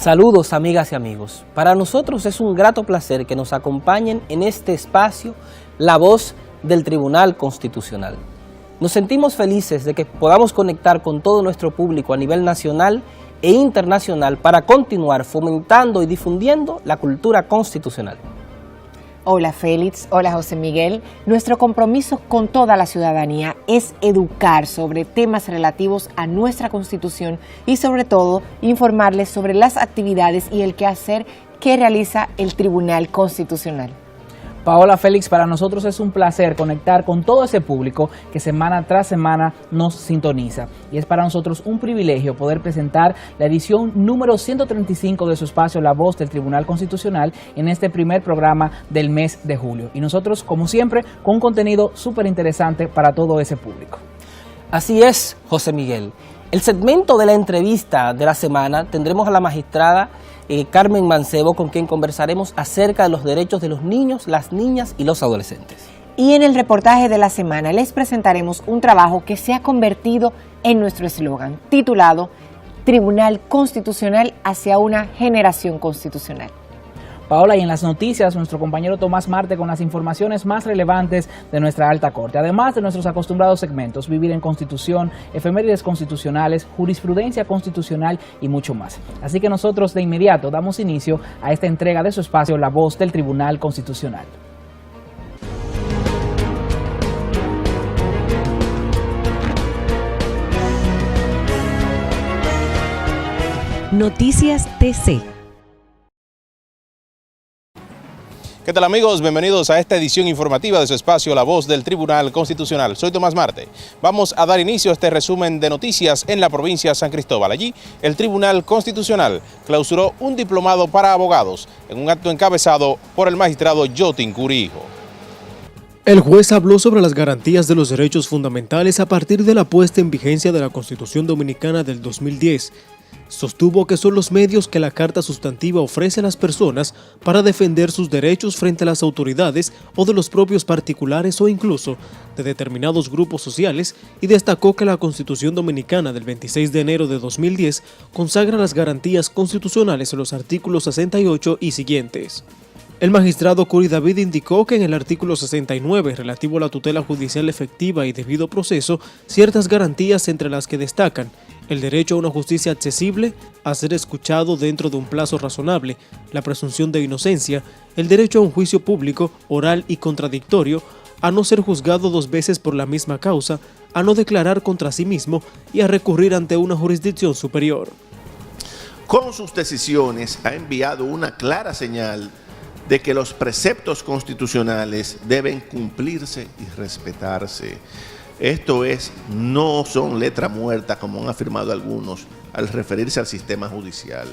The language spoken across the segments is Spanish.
Saludos amigas y amigos, para nosotros es un grato placer que nos acompañen en este espacio La Voz del Tribunal Constitucional. Nos sentimos felices de que podamos conectar con todo nuestro público a nivel nacional e internacional para continuar fomentando y difundiendo la cultura constitucional. Hola Félix, hola José Miguel. Nuestro compromiso con toda la ciudadanía es educar sobre temas relativos a nuestra Constitución y sobre todo informarles sobre las actividades y el quehacer que realiza el Tribunal Constitucional. Paola, Félix, para nosotros es un placer conectar con todo ese público que semana tras semana nos sintoniza. Y es para nosotros un privilegio poder presentar la edición número 135 de su espacio La Voz del Tribunal Constitucional en este primer programa del mes de julio. Y nosotros, como siempre, con un contenido súper interesante para todo ese público. Así es, José Miguel. El segmento de la entrevista de la semana tendremos a la magistrada Carmen Mancebo, con quien conversaremos acerca de los derechos de los niños, las niñas y los adolescentes. Y en el reportaje de la semana les presentaremos un trabajo que se ha convertido en nuestro eslogan, titulado Tribunal Constitucional hacia una generación constitucional. Paola, y en las noticias, nuestro compañero Tomás Marte con las informaciones más relevantes de nuestra alta corte, además de nuestros acostumbrados segmentos, Vivir en Constitución, efemérides constitucionales, jurisprudencia constitucional y mucho más. Así que nosotros de inmediato damos inicio a esta entrega de su espacio La Voz del Tribunal Constitucional. Noticias TC. ¿Qué tal amigos? Bienvenidos a esta edición informativa de su espacio La Voz del Tribunal Constitucional. Soy Tomás Marte. Vamos a dar inicio a este resumen de noticias en la provincia de San Cristóbal. Allí, el Tribunal Constitucional clausuró un diplomado para abogados en un acto encabezado por el magistrado Yotin Curijo. El juez habló sobre las garantías de los derechos fundamentales a partir de la puesta en vigencia de la Constitución Dominicana del 2010. Sostuvo que son los medios que la Carta Sustantiva ofrece a las personas para defender sus derechos frente a las autoridades o de los propios particulares o incluso de determinados grupos sociales, y destacó que la Constitución Dominicana del 26 de enero de 2010 consagra las garantías constitucionales en los artículos 68 y siguientes. El magistrado Curi David indicó que en el artículo 69, relativo a la tutela judicial efectiva y debido proceso, ciertas garantías entre las que destacan el derecho a una justicia accesible, a ser escuchado dentro de un plazo razonable, la presunción de inocencia, el derecho a un juicio público, oral y contradictorio, a no ser juzgado dos veces por la misma causa, a no declarar contra sí mismo y a recurrir ante una jurisdicción superior. Con sus decisiones ha enviado una clara señal de que los preceptos constitucionales deben cumplirse y respetarse. Esto es, no son letra muerta como han afirmado algunos al referirse al sistema judicial.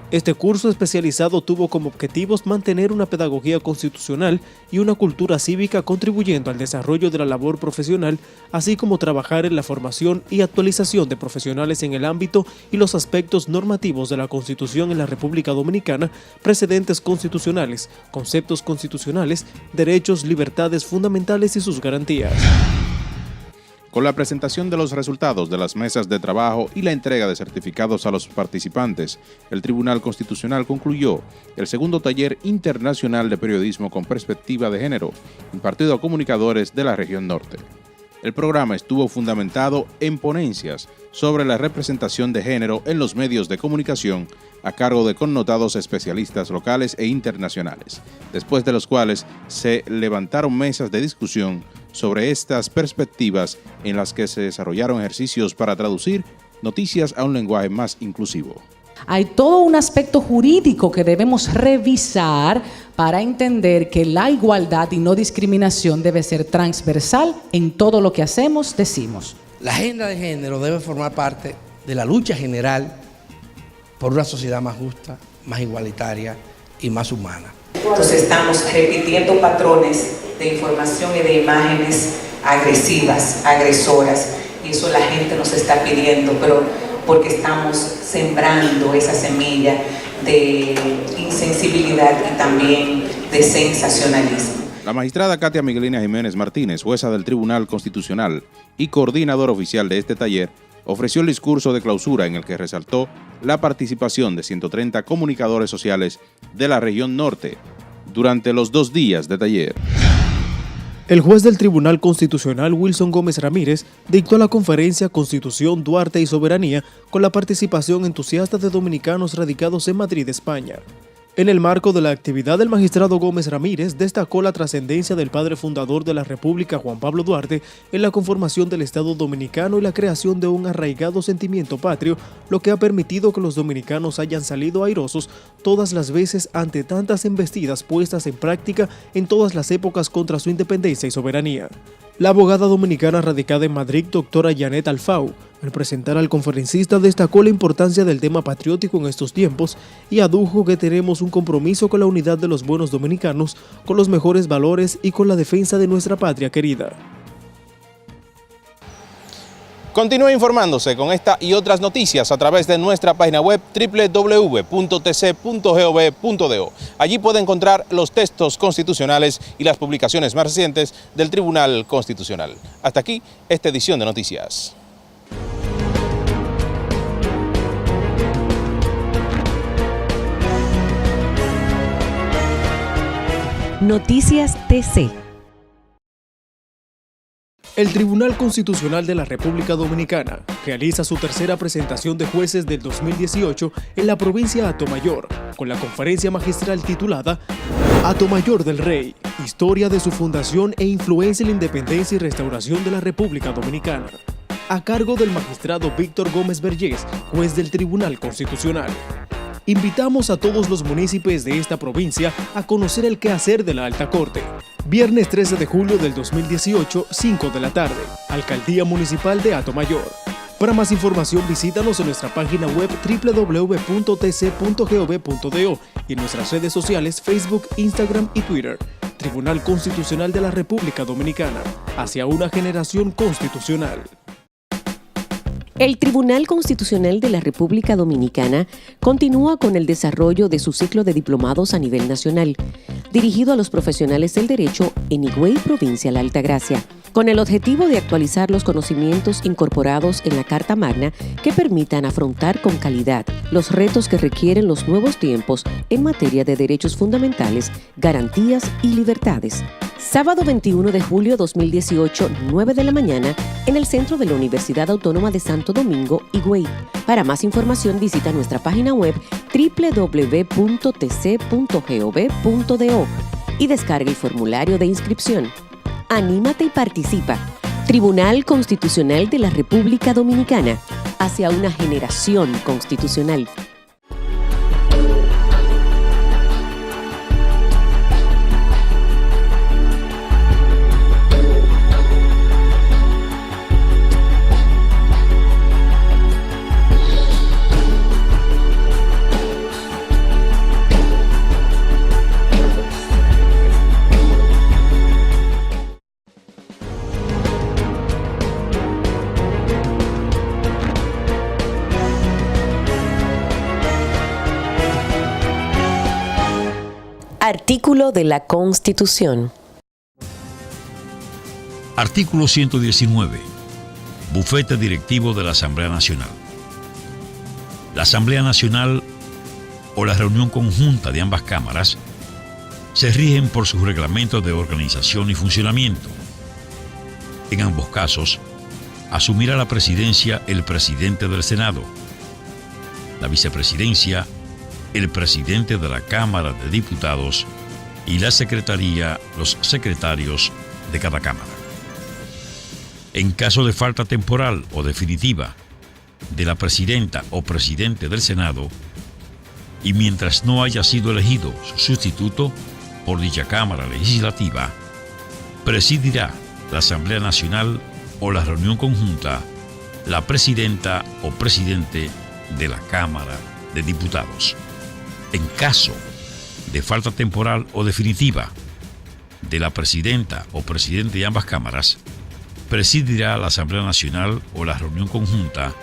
Este curso especializado tuvo como objetivos mantener una pedagogía constitucional y una cultura cívica, contribuyendo al desarrollo de la labor profesional, así como trabajar en la formación y actualización de profesionales en el ámbito y los aspectos normativos de la Constitución en la República Dominicana, precedentes constitucionales, conceptos constitucionales, derechos, libertades fundamentales y sus garantías. Con la presentación de los resultados de las mesas de trabajo y la entrega de certificados a los participantes, el Tribunal Constitucional concluyó el segundo taller internacional de periodismo con perspectiva de género, impartido a comunicadores de la región norte. El programa estuvo fundamentado en ponencias sobre la representación de género en los medios de comunicación a cargo de connotados especialistas locales e internacionales, después de los cuales se levantaron mesas de discusión sobre estas perspectivas en las que se desarrollaron ejercicios para traducir noticias a un lenguaje más inclusivo. Hay todo un aspecto jurídico que debemos revisar para entender que la igualdad y no discriminación debe ser transversal en todo lo que hacemos, decimos. La agenda de género debe formar parte de la lucha general por una sociedad más justa, más igualitaria y más humana. Entonces estamos repitiendo patrones de información y de imágenes agresivas, agresoras, y eso la gente nos está pidiendo, pero porque estamos sembrando esa semilla de insensibilidad y también de sensacionalismo. La magistrada Katia Miguelina Jiménez Martínez, jueza del Tribunal Constitucional y coordinador oficial de este taller, ofreció el discurso de clausura en el que resaltó la participación de 130 comunicadores sociales de la región norte durante los 2 días de taller. El juez del Tribunal Constitucional, Wilson Gómez Ramírez, dictó la conferencia Constitución, Duarte y Soberanía con la participación entusiasta de dominicanos radicados en Madrid, España. En el marco de la actividad, el magistrado Gómez Ramírez destacó la trascendencia del padre fundador de la República, Juan Pablo Duarte, en la conformación del Estado dominicano y la creación de un arraigado sentimiento patrio, lo que ha permitido que los dominicanos hayan salido airosos todas las veces ante tantas embestidas puestas en práctica en todas las épocas contra su independencia y soberanía. La abogada dominicana radicada en Madrid, doctora Janet Alfau, al presentar al conferencista, destacó la importancia del tema patriótico en estos tiempos y adujo que tenemos un compromiso con la unidad de los buenos dominicanos, con los mejores valores y con la defensa de nuestra patria querida. Continúe informándose con esta y otras noticias a través de nuestra página web www.tc.gov.do. Allí puede encontrar los textos constitucionales y las publicaciones más recientes del Tribunal Constitucional. Hasta aquí esta edición de noticias. Noticias TC. El Tribunal Constitucional de la República Dominicana realiza su tercera presentación de jueces del 2018 en la provincia Atomayor, con la conferencia magistral titulada Atomayor del Rey, historia de su fundación e influencia en la independencia y restauración de la República Dominicana, a cargo del magistrado Víctor Gómez Vergés, juez del Tribunal Constitucional. Invitamos a todos los municipios de esta provincia a conocer el quehacer de la Alta Corte. Viernes 13 de julio del 2018, 5 de la tarde, Alcaldía Municipal de Atomayor. Para más información visítanos en nuestra página web www.tc.gov.do y en nuestras redes sociales Facebook, Instagram y Twitter. Tribunal Constitucional de la República Dominicana, hacia una generación constitucional. El Tribunal Constitucional de la República Dominicana continúa con el desarrollo de su ciclo de diplomados a nivel nacional, dirigido a los profesionales del derecho en Higüey, provincia La Altagracia, con el objetivo de actualizar los conocimientos incorporados en la Carta Magna que permitan afrontar con calidad los retos que requieren los nuevos tiempos en materia de derechos fundamentales, garantías y libertades. Sábado 21 de julio 2018, 9 de la mañana, en el centro de la Universidad Autónoma de Santo Domingo, Higüey. Para más información visita nuestra página web www.tc.gov.do y descarga el formulario de inscripción. Anímate y participa. Tribunal Constitucional de la República Dominicana, hacia una generación constitucional. Artículo de la Constitución. Artículo 119. Bufete directivo de la Asamblea Nacional. La Asamblea Nacional o la reunión conjunta de ambas cámaras se rigen por sus reglamentos de organización y funcionamiento. En ambos casos, asumirá la presidencia el presidente del Senado, la vicepresidencia el presidente de la Cámara de Diputados y la secretaría los secretarios de cada cámara. En caso de falta temporal o definitiva de la presidenta o presidente del Senado, y mientras no haya sido elegido su sustituto por dicha Cámara Legislativa, presidirá la Asamblea Nacional o la reunión conjunta la presidenta o presidente de la Cámara de Diputados. En caso de falta temporal o definitiva de la presidenta o presidente de ambas cámaras, presidirá la Asamblea Nacional o la reunión conjunta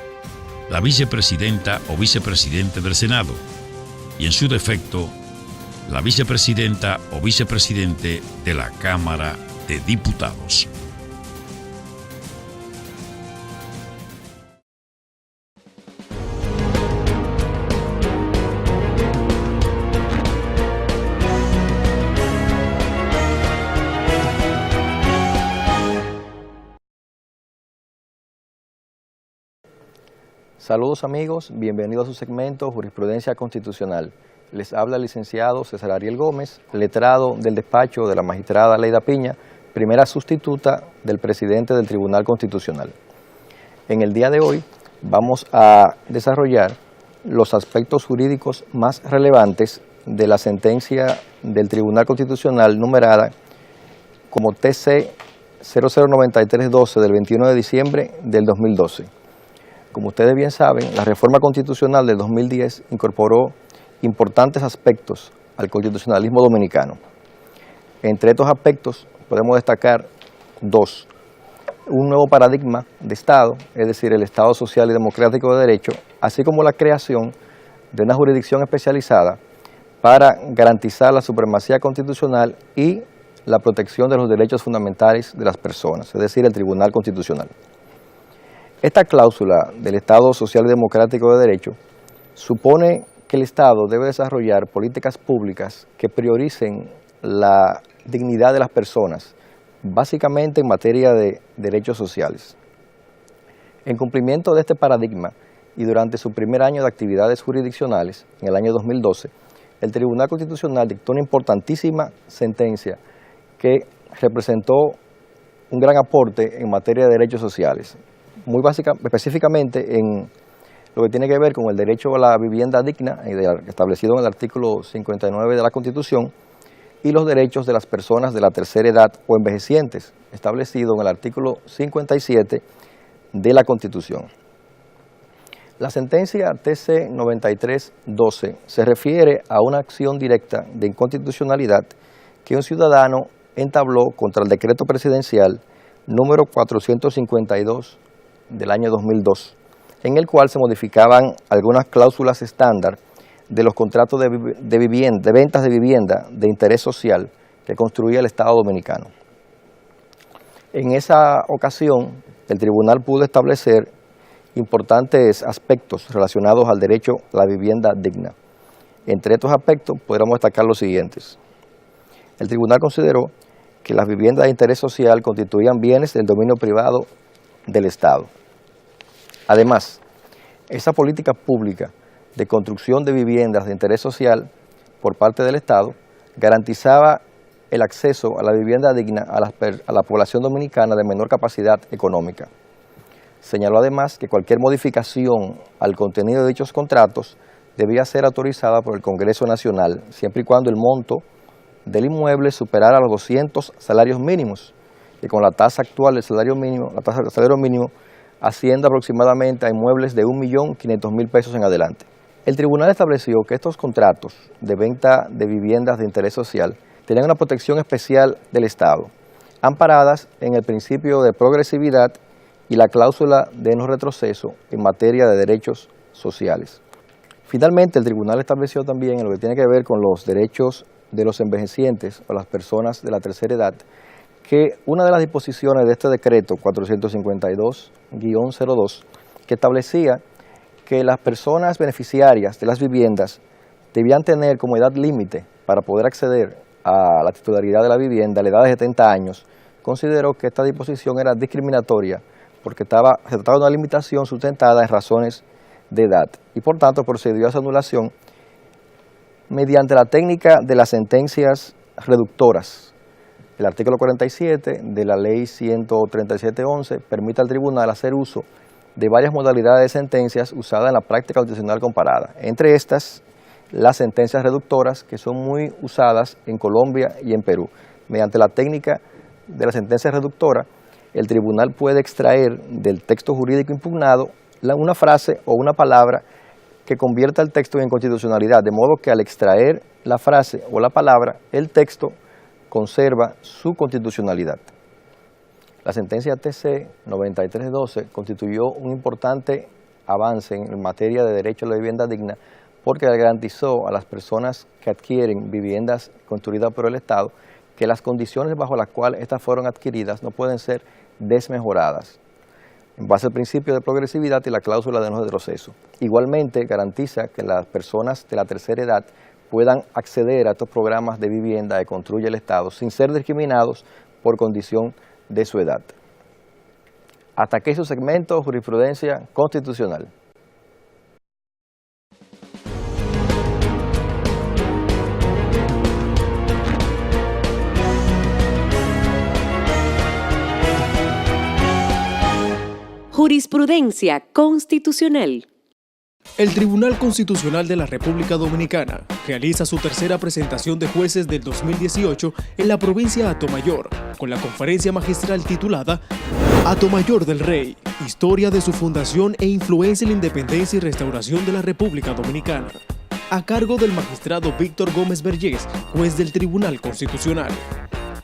la vicepresidenta o vicepresidente del Senado y, en su defecto, la vicepresidenta o vicepresidente de la Cámara de Diputados. Saludos amigos, bienvenidos a su segmento Jurisprudencia Constitucional. Les habla el licenciado César Ariel Gómez, letrado del despacho de la magistrada Leida Piña, primera sustituta del presidente del Tribunal Constitucional. En el día de hoy vamos a desarrollar los aspectos jurídicos más relevantes de la sentencia del Tribunal Constitucional numerada como TC 009312 del 21 de diciembre del 2012. Como ustedes bien saben, la reforma constitucional del 2010 incorporó importantes aspectos al constitucionalismo dominicano. Entre estos aspectos podemos destacar dos: un nuevo paradigma de Estado, es decir, el Estado social y democrático de derecho, así como la creación de una jurisdicción especializada para garantizar la supremacía constitucional y la protección de los derechos fundamentales de las personas, es decir, el Tribunal Constitucional. Esta cláusula del Estado social y democrático de derecho supone que el Estado debe desarrollar políticas públicas que prioricen la dignidad de las personas, básicamente en materia de derechos sociales. En cumplimiento de este paradigma y durante su primer año de actividades jurisdiccionales, en el año 2012, el Tribunal Constitucional dictó una importantísima sentencia que representó un gran aporte en materia de derechos sociales, específicamente en lo que tiene que ver con el derecho a la vivienda digna, establecido en el artículo 59 de la Constitución, y los derechos de las personas de la tercera edad o envejecientes, establecido en el artículo 57 de la Constitución. La sentencia TC 9312 se refiere a una acción directa de inconstitucionalidad que un ciudadano entabló contra el decreto presidencial número 452 del año 2002, en el cual se modificaban algunas cláusulas estándar de los contratos de ventas de vivienda de interés social que construía el Estado Dominicano. En esa ocasión, el tribunal pudo establecer importantes aspectos relacionados al derecho a la vivienda digna. Entre estos aspectos podríamos destacar los siguientes. El tribunal consideró que las viviendas de interés social constituían bienes del dominio privado del Estado. Además, esa política pública de construcción de viviendas de interés social por parte del Estado garantizaba el acceso a la vivienda digna a la población dominicana de menor capacidad económica. Señaló además que cualquier modificación al contenido de dichos contratos debía ser autorizada por el Congreso Nacional, siempre y cuando el monto del inmueble superara los 200 salarios mínimos, que con la tasa actual del salario mínimo, asciende aproximadamente a inmuebles de 1.500.000 pesos en adelante. El tribunal estableció que estos contratos de venta de viviendas de interés social tenían una protección especial del Estado, amparadas en el principio de progresividad y la cláusula de no retroceso en materia de derechos sociales. Finalmente, el tribunal estableció también, en lo que tiene que ver con los derechos de los envejecientes o las personas de la tercera edad, que una de las disposiciones de este decreto 452-02, que establecía que las personas beneficiarias de las viviendas debían tener como edad límite para poder acceder a la titularidad de la vivienda a la edad de 70 años, consideró que esta disposición era discriminatoria porque se trataba de una limitación sustentada en razones de edad y por tanto procedió a su anulación mediante la técnica de las sentencias reductoras. El artículo 47 de la Ley 137.11 permite al tribunal hacer uso de varias modalidades de sentencias usadas en la práctica constitucional comparada. Entre estas, las sentencias reductoras, que son muy usadas en Colombia y en Perú. Mediante la técnica de la sentencia reductora, el tribunal puede extraer del texto jurídico impugnado una frase o una palabra que convierta el texto en constitucionalidad, de modo que al extraer la frase o la palabra, el texto conserva su constitucionalidad. La sentencia TC 9312 constituyó un importante avance en materia de derecho a la vivienda digna porque garantizó a las personas que adquieren viviendas construidas por el Estado que las condiciones bajo las cuales estas fueron adquiridas no pueden ser desmejoradas, en base al principio de progresividad y la cláusula de no retroceso. Igualmente garantiza que las personas de la tercera edad puedan acceder a estos programas de vivienda que construye el Estado sin ser discriminados por condición de su edad. Hasta aquí su segmento Jurisprudencia Constitucional. Jurisprudencia Constitucional. El Tribunal Constitucional de la República Dominicana realiza su tercera presentación de jueces del 2018 en la provincia Atomayor, con la conferencia magistral titulada Atomayor del Rey, historia de su fundación e influencia en la independencia y restauración de la República Dominicana, a cargo del magistrado Víctor Gómez Vergés, juez del Tribunal Constitucional.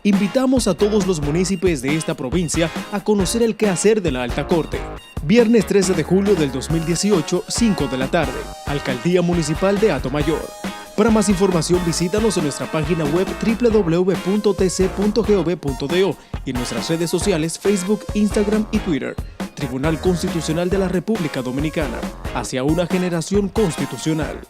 Invitamos a todos los municipios de esta provincia a conocer el quehacer de la Alta Corte. Viernes 13 de julio del 2018, 5 de la tarde, Alcaldía Municipal de Atomayor. Para más información visítanos en nuestra página web www.tc.gov.do y en nuestras redes sociales Facebook, Instagram y Twitter. Tribunal Constitucional de la República Dominicana, hacia una generación constitucional.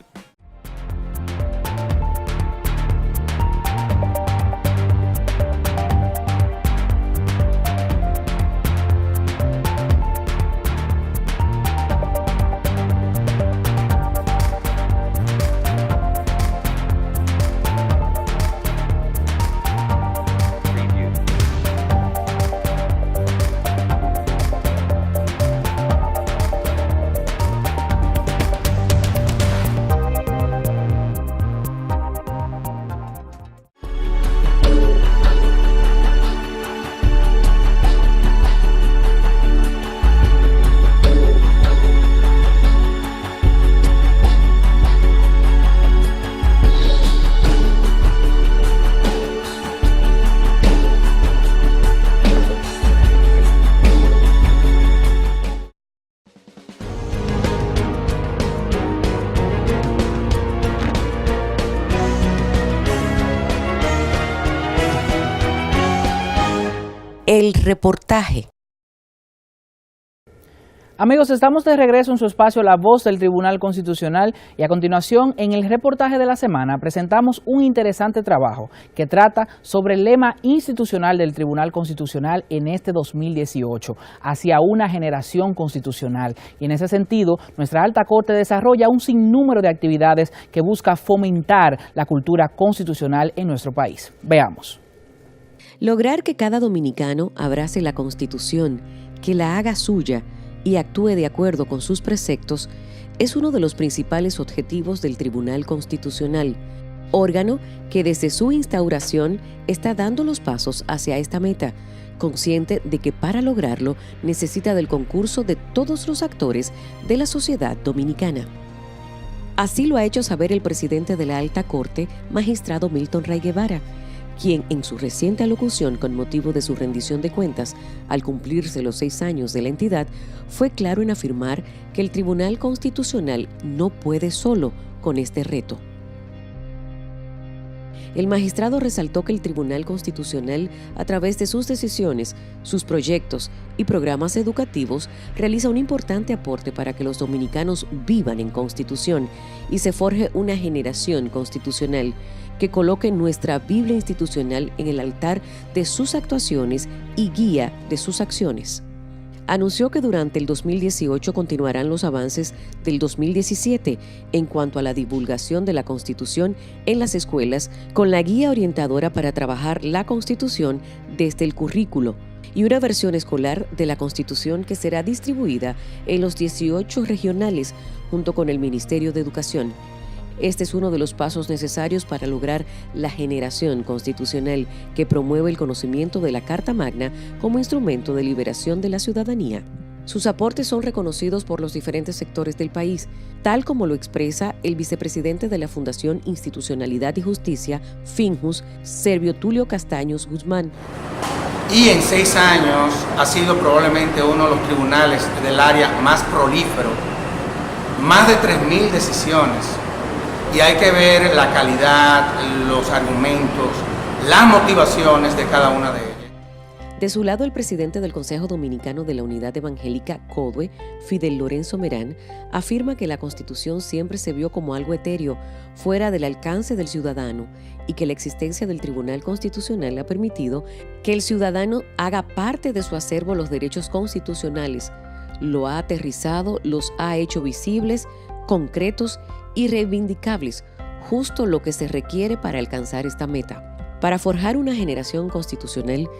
El reportaje. Amigos, estamos de regreso en su espacio La Voz del Tribunal Constitucional y a continuación en el reportaje de la semana presentamos un interesante trabajo que trata sobre el lema institucional del Tribunal Constitucional en este 2018, hacia una generación constitucional. Y en ese sentido, nuestra Alta Corte desarrolla un sinnúmero de actividades que busca fomentar la cultura constitucional en nuestro país. Veamos. Lograr que cada dominicano abrace la Constitución, que la haga suya y actúe de acuerdo con sus preceptos es uno de los principales objetivos del Tribunal Constitucional, órgano que desde su instauración está dando los pasos hacia esta meta, consciente de que para lograrlo necesita del concurso de todos los actores de la sociedad dominicana. Así lo ha hecho saber el presidente de la Alta Corte, magistrado Milton Ray Guevara, quien en su reciente alocución con motivo de su rendición de cuentas, al cumplirse los 6 años de la entidad, fue claro en afirmar que el Tribunal Constitucional no puede solo con este reto. El magistrado resaltó que el Tribunal Constitucional, a través de sus decisiones, sus proyectos y programas educativos, realiza un importante aporte para que los dominicanos vivan en Constitución y se forje una generación constitucional que coloque nuestra Biblia institucional en el altar de sus actuaciones y guía de sus acciones. Anunció que durante el 2018 continuarán los avances del 2017 en cuanto a la divulgación de la Constitución en las escuelas con la guía orientadora para trabajar la Constitución desde el currículo y una versión escolar de la Constitución que será distribuida en los 18 regionales junto con el Ministerio de Educación. Este es uno de los pasos necesarios para lograr la generación constitucional que promueve el conocimiento de la Carta Magna como instrumento de liberación de la ciudadanía. Sus aportes son reconocidos por los diferentes sectores del país, tal como lo expresa el vicepresidente de la Fundación Institucionalidad y Justicia, FINJUS, Servio Tulio Castaños Guzmán. Y en 6 años ha sido probablemente uno de los tribunales del área más prolífero, más de 3.000 decisiones. Y hay que ver la calidad, los argumentos, las motivaciones de cada una de ellas. De su lado, el presidente del Consejo Dominicano de la Unidad Evangélica CODUE, Fidel Lorenzo Merán, afirma que la Constitución siempre se vio como algo etéreo, fuera del alcance del ciudadano, y que la existencia del Tribunal Constitucional ha permitido que el ciudadano haga parte de su acervo los derechos constitucionales, lo ha aterrizado, los ha hecho visibles, concretos y reivindicables, justo lo que se requiere para alcanzar esta meta. Para forjar una generación constitucional,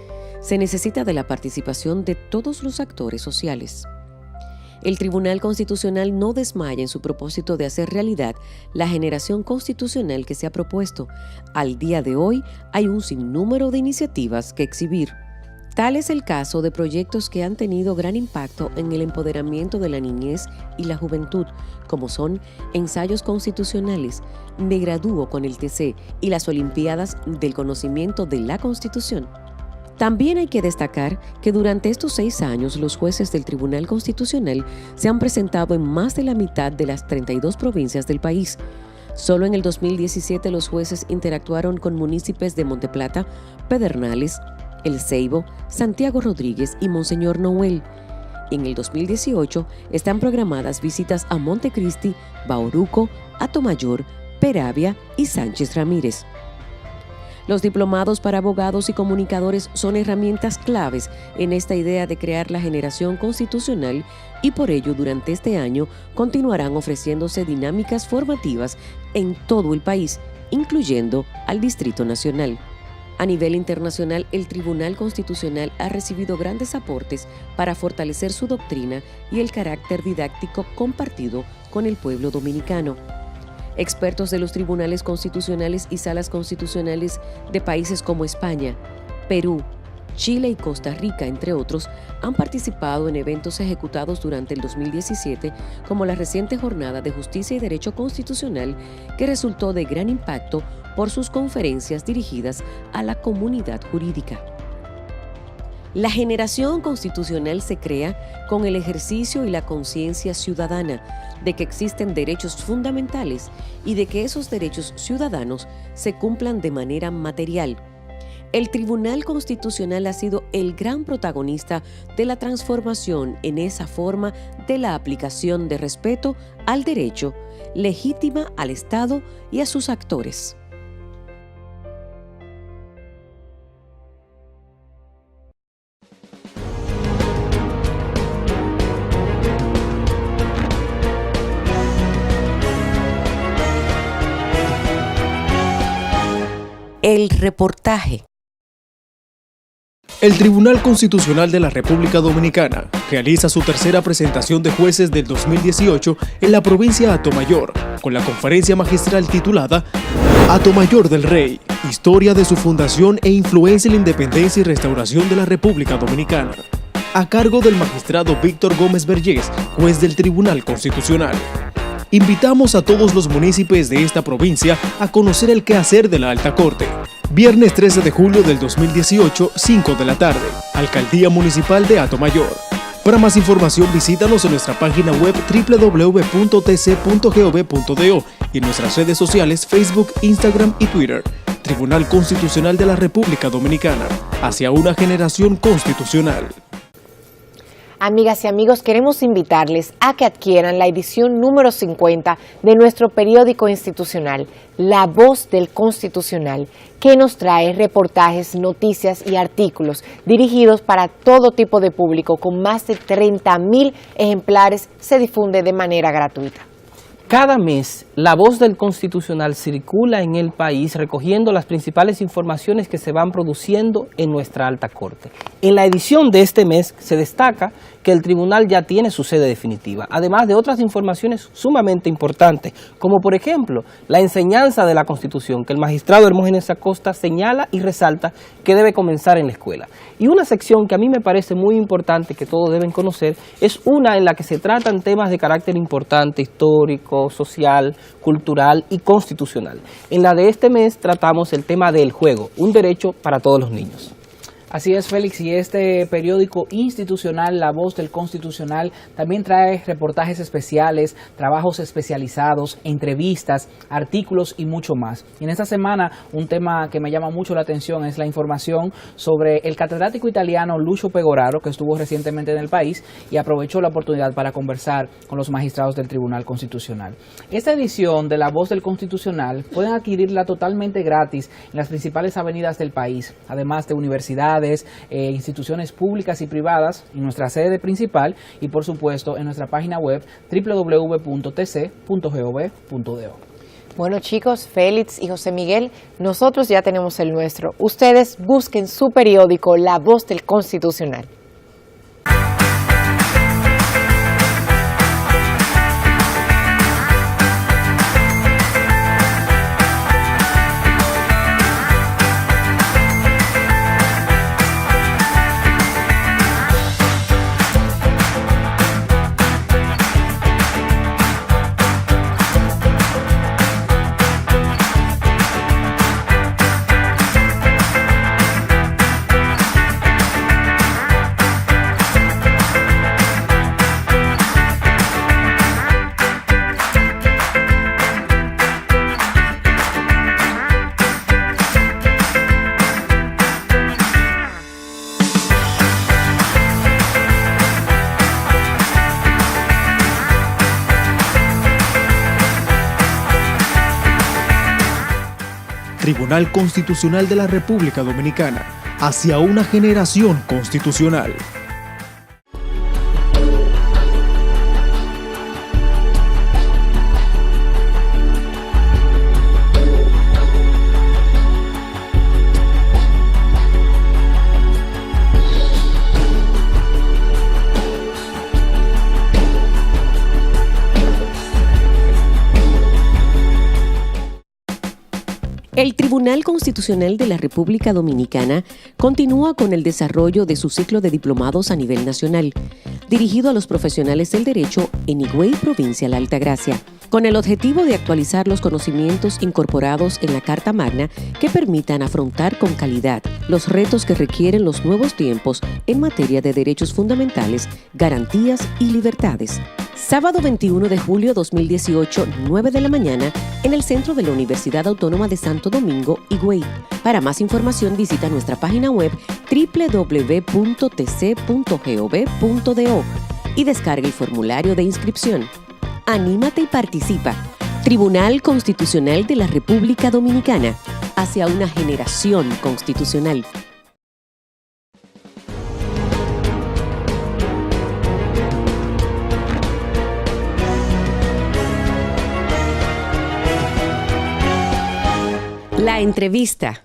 se necesita de la participación de todos los actores sociales. El Tribunal Constitucional no desmaya en su propósito de hacer realidad la generación constitucional que se ha propuesto. Al día de hoy hay un sinnúmero de iniciativas que exhibir. Tal es el caso de proyectos que han tenido gran impacto en el empoderamiento de la niñez y la juventud, como son ensayos constitucionales, Me Gradúo con el TC y las Olimpiadas del Conocimiento de la Constitución. También hay que destacar que durante estos 6 años los jueces del Tribunal Constitucional se han presentado en más de la mitad de las 32 provincias del país. Solo en el 2017 los jueces interactuaron con municipios de Monteplata, Pedernales, El Ceibo, Santiago Rodríguez y Monseñor Noel. En el 2018 están programadas visitas a Montecristi, Bauruco, Atomayor, Peravia y Sánchez Ramírez. Los diplomados para abogados y comunicadores son herramientas claves en esta idea de crear la generación constitucional y por ello durante este año continuarán ofreciéndose dinámicas formativas en todo el país, incluyendo al Distrito Nacional. A nivel internacional, el Tribunal Constitucional ha recibido grandes aportes para fortalecer su doctrina y el carácter didáctico compartido con el pueblo dominicano. Expertos de los tribunales constitucionales y salas constitucionales de países como España, Perú, Chile y Costa Rica, entre otros, han participado en eventos ejecutados durante el 2017, como la reciente Jornada de Justicia y Derecho Constitucional, que resultó de gran impacto por sus conferencias dirigidas a la comunidad jurídica. La generación constitucional se crea con el ejercicio y la conciencia ciudadana de que existen derechos fundamentales y de que esos derechos ciudadanos se cumplan de manera material. El Tribunal Constitucional ha sido el gran protagonista de la transformación en esa forma de la aplicación de respeto al derecho, legítima al Estado y a sus actores. El reportaje. El Tribunal Constitucional de la República Dominicana realiza su tercera presentación de jueces del 2018 en la provincia Atomayor, con la conferencia magistral titulada Atomayor del Rey, historia de su fundación e influencia en la independencia y restauración de la República Dominicana, a cargo del magistrado Víctor Gómez Vergés, juez del Tribunal Constitucional. Invitamos a todos los municipios de esta provincia a conocer el quehacer de la Alta Corte. Viernes 13 de julio del 2018, 5 de la tarde, Alcaldía Municipal de Atomayor. Para más información visítanos en nuestra página web www.tc.gov.do y en nuestras redes sociales Facebook, Instagram y Twitter. Tribunal Constitucional de la República Dominicana, hacia una generación constitucional. Amigas y amigos, queremos invitarles a que adquieran la edición número 50 de nuestro periódico institucional, La Voz del Constitucional, que nos trae reportajes, noticias y artículos dirigidos para todo tipo de público. Con más de 30.000 ejemplares se difunde de manera gratuita. Cada mes, la voz del Constitucional circula en el país recogiendo las principales informaciones que se van produciendo en nuestra alta corte. En la edición de este mes se destaca que el tribunal ya tiene su sede definitiva, además de otras informaciones sumamente importantes, como por ejemplo la enseñanza de la Constitución, que el magistrado Hermógenes Acosta señala y resalta que debe comenzar en la escuela. Y una sección que a mí me parece muy importante, que todos deben conocer, es una en la que se tratan temas de carácter importante, histórico, social, cultural y constitucional. En la de este mes tratamos el tema del juego, un derecho para todos los niños. Así es, Félix, y este periódico institucional, La Voz del Constitucional, también trae reportajes especiales, trabajos especializados, entrevistas, artículos y mucho más. Y en esta semana, un tema que me llama mucho la atención es la información sobre el catedrático italiano Lucio Pegoraro, que estuvo recientemente en el país y aprovechó la oportunidad para conversar con los magistrados del Tribunal Constitucional. Esta edición de La Voz del Constitucional pueden adquirirla totalmente gratis en las principales avenidas del país, además de universidades, instituciones públicas y privadas, en nuestra sede principal y por supuesto en nuestra página web www.tc.gov.do. Bueno, chicos, Félix y José Miguel, nosotros ya tenemos el nuestro. Ustedes busquen su periódico La Voz del Constitucional. Tribunal Constitucional de la República Dominicana, hacia una generación constitucional. El Tribunal Constitucional de la República Dominicana continúa con el desarrollo de su ciclo de diplomados a nivel nacional, dirigido a los profesionales del derecho en Higüey, provincia de la Altagracia, con el objetivo de actualizar los conocimientos incorporados en la Carta Magna que permitan afrontar con calidad los retos que requieren los nuevos tiempos en materia de derechos fundamentales, garantías y libertades. Sábado 21 de julio 2018, 9 de la mañana, en el centro de la Universidad Autónoma de Santo Domingo, Higüey. Para más información visita nuestra página web www.tc.gov.do y descarga el formulario de inscripción. Anímate y participa. Tribunal Constitucional de la República Dominicana, hacia una generación constitucional. La entrevista.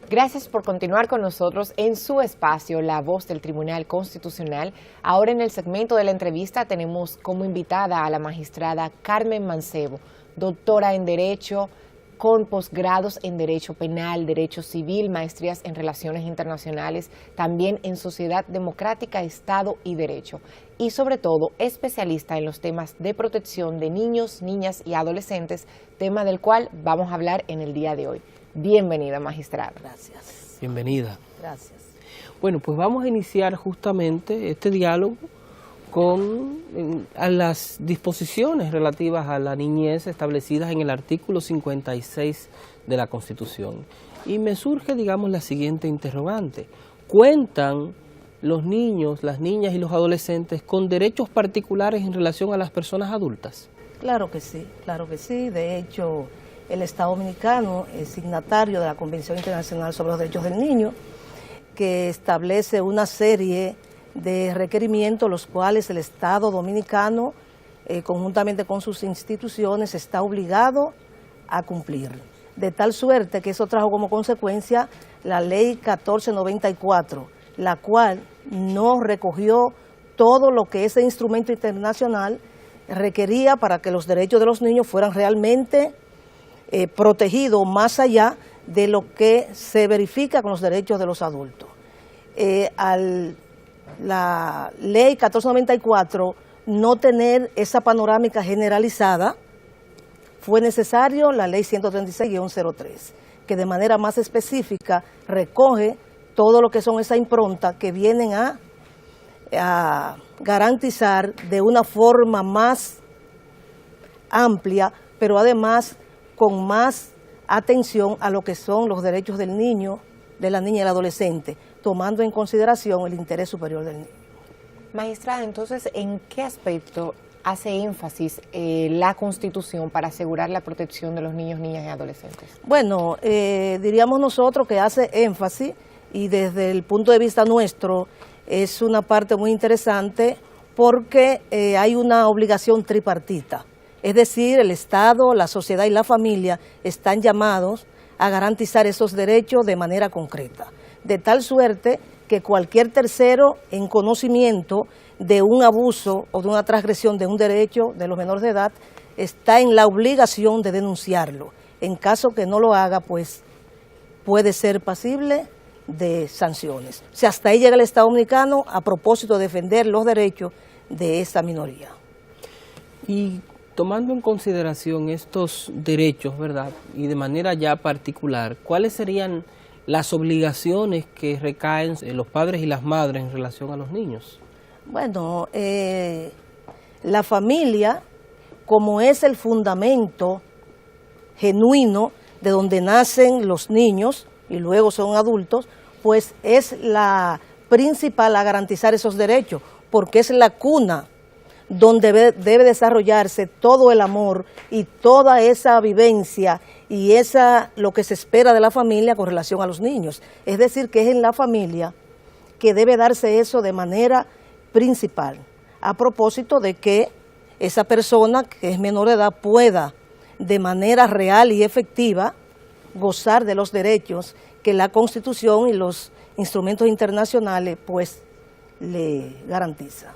Gracias por continuar con nosotros en su espacio, La Voz del Tribunal Constitucional. Ahora en el segmento de la entrevista tenemos como invitada a la magistrada Carmen Mancebo, doctora en Derecho con posgrados en Derecho Penal, Derecho Civil, maestrías en Relaciones Internacionales, también en Sociedad Democrática, Estado y Derecho. Y sobre todo, especialista en los temas de protección de niños, niñas y adolescentes, tema del cual vamos a hablar en el día de hoy. Bienvenida, magistrada. Gracias. Bienvenida. Gracias. Bueno, pues vamos a iniciar justamente este diálogo con las disposiciones relativas a la niñez establecidas en el artículo 56 de la Constitución. Y me surge, digamos, la siguiente interrogante. ¿Cuentan los niños, las niñas y los adolescentes con derechos particulares en relación a las personas adultas? Claro que sí, claro que sí. De hecho, el Estado Dominicano es signatario de la Convención Internacional sobre los Derechos del Niño, que establece una serie de requerimientos los cuales el Estado Dominicano conjuntamente con sus instituciones, está obligado a cumplir. De tal suerte que eso trajo como consecuencia la ley 1494, la cual no recogió todo lo que ese instrumento internacional requería para que los derechos de los niños fueran realmente protegidos más allá de lo que se verifica con los derechos de los adultos. La ley 1494 no tener esa panorámica generalizada, fue necesario la ley 136-03, que de manera más específica recoge todo lo que son esas improntas que vienen a garantizar de una forma más amplia, pero además con más atención a lo que son los derechos del niño, de la niña y del adolescente, tomando en consideración el interés superior del niño. Magistrada, entonces, ¿en qué aspecto hace énfasis la Constitución para asegurar la protección de los niños, niñas y adolescentes? Bueno, diríamos nosotros que hace énfasis, y desde el punto de vista nuestro es una parte muy interesante porque hay una obligación tripartita. Es decir, el Estado, la sociedad y la familia están llamados a garantizar esos derechos de manera concreta, de tal suerte que cualquier tercero en conocimiento de un abuso o de una transgresión de un derecho de los menores de edad está en la obligación de denunciarlo. En caso que no lo haga, pues puede ser pasible de sanciones. O sea, hasta ahí llega el Estado Dominicano a propósito de defender los derechos de esta minoría. Y tomando en consideración estos derechos, ¿verdad? Y de manera ya particular, ¿cuáles serían las obligaciones que recaen en los padres y las madres en relación a los niños? Bueno, la familia, como es el fundamento genuino de donde nacen los niños y luego son adultos, pues es la principal a garantizar esos derechos, porque es la cuna donde debe desarrollarse todo el amor y toda esa vivencia y lo que se espera de la familia con relación a los niños. Es decir, que es en la familia que debe darse eso de manera principal, a propósito de que esa persona que es menor de edad pueda de manera real y efectiva gozar de los derechos que la Constitución y los instrumentos internacionales pues le garantiza.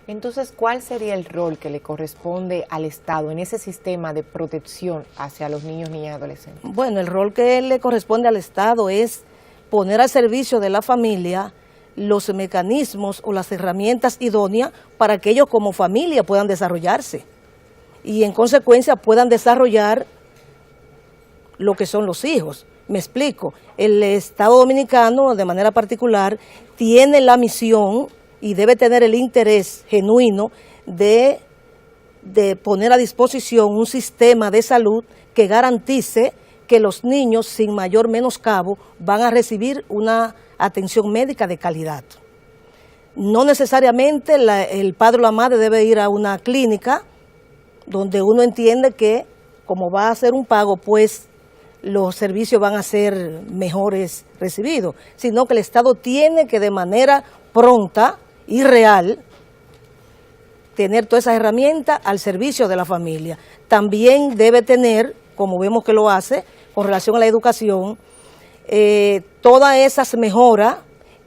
Entonces, ¿cuál sería el rol que le corresponde al Estado en ese sistema de protección hacia los niños, niñas y adolescentes? Bueno, el rol que le corresponde al Estado es poner al servicio de la familia los mecanismos o las herramientas idóneas para que ellos como familia puedan desarrollarse y en consecuencia puedan desarrollar lo que son los hijos. Me explico, el Estado Dominicano de manera particular tiene la misión y debe tener el interés genuino de poner a disposición un sistema de salud que garantice que los niños sin mayor menoscabo van a recibir una atención médica de calidad. No necesariamente el padre o la madre debe ir a una clínica donde uno entiende que como va a hacer un pago, pues los servicios van a ser mejores recibidos, sino que el Estado tiene que de manera pronta y real tener todas esas herramientas al servicio de la familia. También debe tener, como vemos que lo hace, con relación a la educación, todas esas mejoras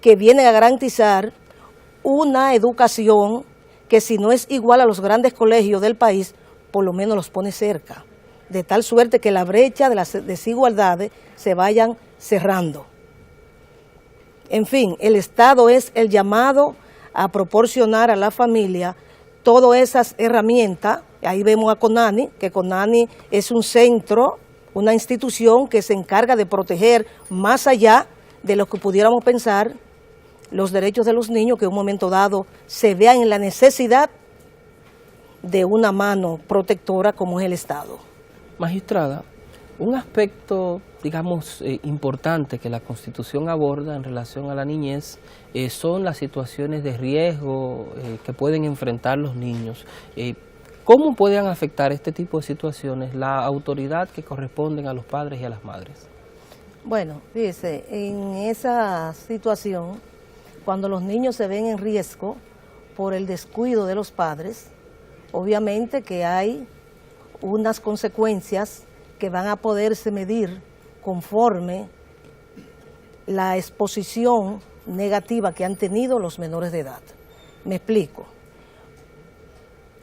que vienen a garantizar una educación que si no es igual a los grandes colegios del país, por lo menos los pone cerca, de tal suerte que la brecha de las desigualdades se vayan cerrando. En fin, el Estado es el llamado a proporcionar a la familia todas esas herramientas. Ahí vemos a CONANI, que CONANI es un centro, una institución que se encarga de proteger más allá de lo que pudiéramos pensar los derechos de los niños que en un momento dado se vean en la necesidad de una mano protectora como es el Estado. Magistrada, un aspecto, digamos, importante que la Constitución aborda en relación a la niñez son las situaciones de riesgo que pueden enfrentar los niños. ¿Cómo pueden afectar este tipo de situaciones la autoridad que corresponden a los padres y a las madres? Bueno, fíjese, en esa situación, cuando los niños se ven en riesgo por el descuido de los padres, obviamente que hay unas consecuencias que van a poderse medir conforme la exposición negativa que han tenido los menores de edad. Me explico.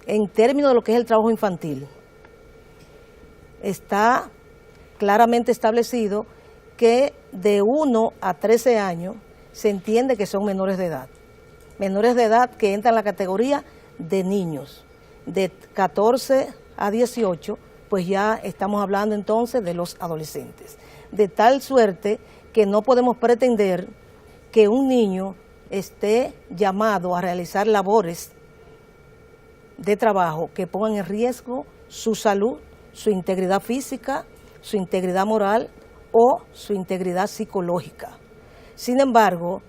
En términos de lo que es el trabajo infantil, está claramente establecido que de 1 a 13 años se entiende que son menores de edad. Menores de edad que entran en la categoría de niños. De 14 a 18, pues ya estamos hablando entonces de los adolescentes. De tal suerte que no podemos pretender que un niño esté llamado a realizar labores de trabajo que pongan en riesgo su salud, su integridad física, su integridad moral o su integridad psicológica. Sin embargo,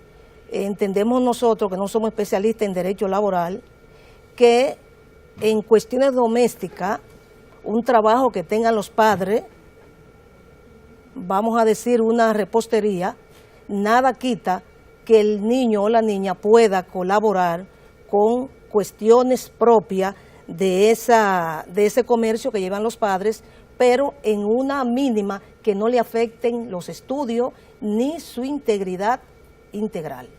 entendemos nosotros, que no somos especialistas en derecho laboral, que en cuestiones domésticas, un trabajo que tengan los padres, vamos a decir una repostería, nada quita que el niño o la niña pueda colaborar con cuestiones propias de ese comercio que llevan los padres, pero en una mínima que no le afecten los estudios ni su integridad integral.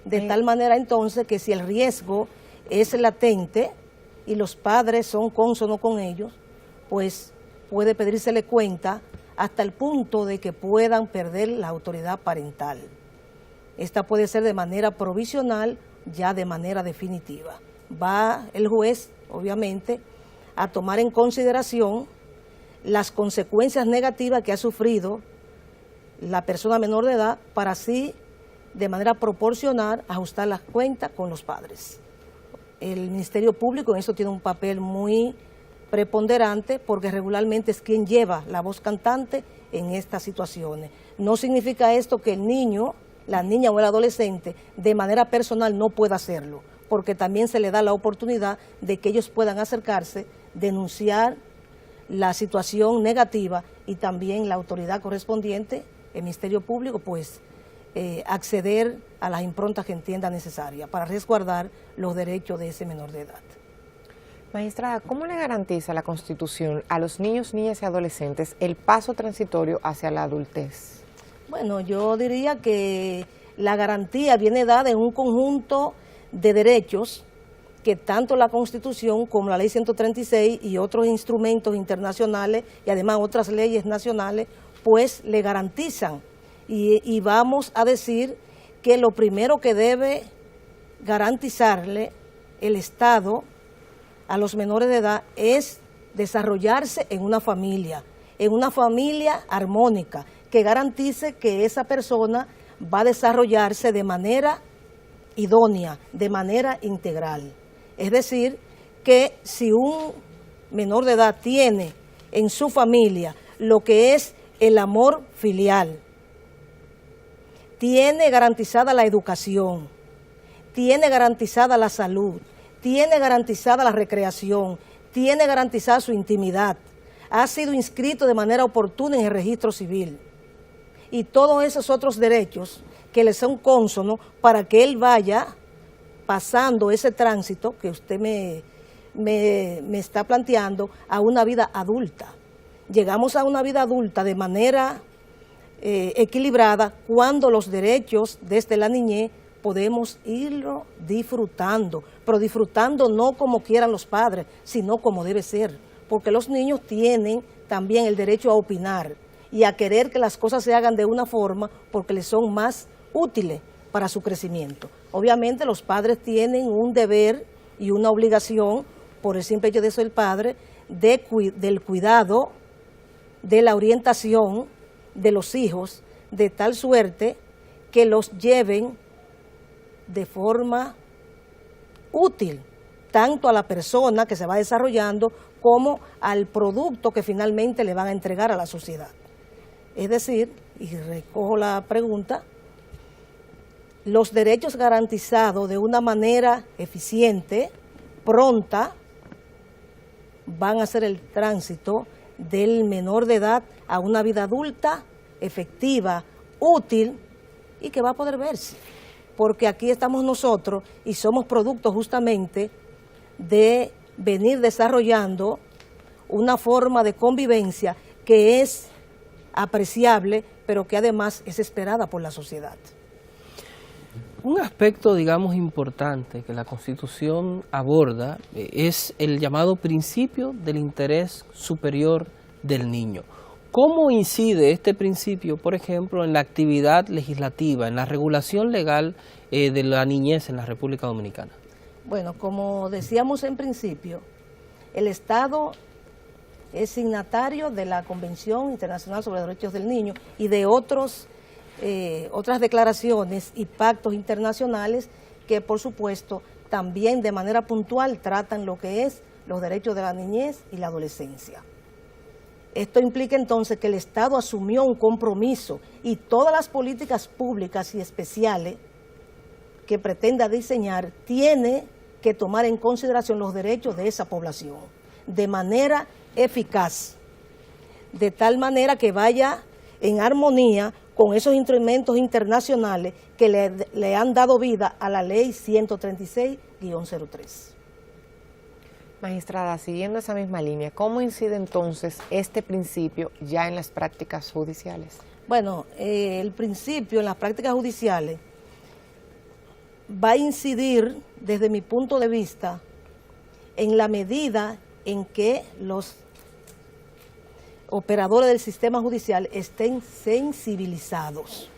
De tal manera entonces que si el riesgo es latente y los padres son cónsonos con ellos, pues puede pedírsele cuenta hasta el punto de que puedan perder la autoridad parental. Esta puede ser de manera provisional, ya de manera definitiva. Va el juez, obviamente, a tomar en consideración las consecuencias negativas que ha sufrido la persona menor de edad para así, de manera proporcional, ajustar las cuentas con los padres. El Ministerio Público en eso tiene un papel muy preponderante porque regularmente es quien lleva la voz cantante en estas situaciones. No significa esto que el niño, la niña o el adolescente de manera personal no pueda hacerlo, porque también se le da la oportunidad de que ellos puedan acercarse, denunciar la situación negativa y también la autoridad correspondiente, el Ministerio Público, pues acceder a las improntas que entienda necesarias para resguardar los derechos de ese menor de edad. Magistrada, ¿cómo le garantiza la Constitución a los niños, niñas y adolescentes el paso transitorio hacia la adultez? Bueno, yo diría que la garantía viene dada en un conjunto de derechos que tanto la Constitución como la Ley 136 y otros instrumentos internacionales y además otras leyes nacionales, pues le garantizan. Y vamos a decir que lo primero que debe garantizarle el Estado a los menores de edad es desarrollarse en una familia armónica, que garantice que esa persona va a desarrollarse de manera idónea, de manera integral. Es decir, que si un menor de edad tiene en su familia lo que es el amor filial, tiene garantizada la educación, tiene garantizada la salud, tiene garantizada la recreación, tiene garantizada su intimidad, ha sido inscrito de manera oportuna en el registro civil y todos esos otros derechos que le son cónsonos para que él vaya pasando ese tránsito que usted me está planteando a una vida adulta. Llegamos a una vida adulta de manera equilibrada cuando los derechos desde la niñez podemos irlo disfrutando, pero disfrutando no como quieran los padres, sino como debe ser, porque los niños tienen también el derecho a opinar y a querer que las cosas se hagan de una forma porque les son más útiles para su crecimiento. Obviamente los padres tienen un deber y una obligación, por el simple hecho de ser padre, del cuidado, de la orientación de los hijos, de tal suerte que los lleven de forma útil, tanto a la persona que se va desarrollando como al producto que finalmente le van a entregar a la sociedad. Es decir, y recojo la pregunta, los derechos garantizados de una manera eficiente, pronta, van a ser el tránsito del menor de edad a una vida adulta, efectiva, útil y que va a poder verse. Porque aquí estamos nosotros y somos producto justamente de venir desarrollando una forma de convivencia que es apreciable, pero que además es esperada por la sociedad. Un aspecto, digamos, importante que la Constitución aborda es el llamado principio del interés superior del niño. ¿Cómo incide este principio, por ejemplo, en la actividad legislativa, en la regulación legal de la niñez en la República Dominicana? Bueno, como decíamos en principio, el Estado es signatario de la Convención Internacional sobre los Derechos del Niño y de otras declaraciones y pactos internacionales que, por supuesto, también de manera puntual tratan lo que es los derechos de la niñez y la adolescencia. Esto implica entonces que el Estado asumió un compromiso y todas las políticas públicas y especiales que pretenda diseñar tiene que tomar en consideración los derechos de esa población de manera eficaz, de tal manera que vaya en armonía con esos instrumentos internacionales que le han dado vida a la Ley 136-03. Magistrada, siguiendo esa misma línea, ¿cómo incide entonces este principio ya en las prácticas judiciales? Bueno, el principio en las prácticas judiciales va a incidir, desde mi punto de vista, en la medida en que los operadores del sistema judicial estén sensibilizados.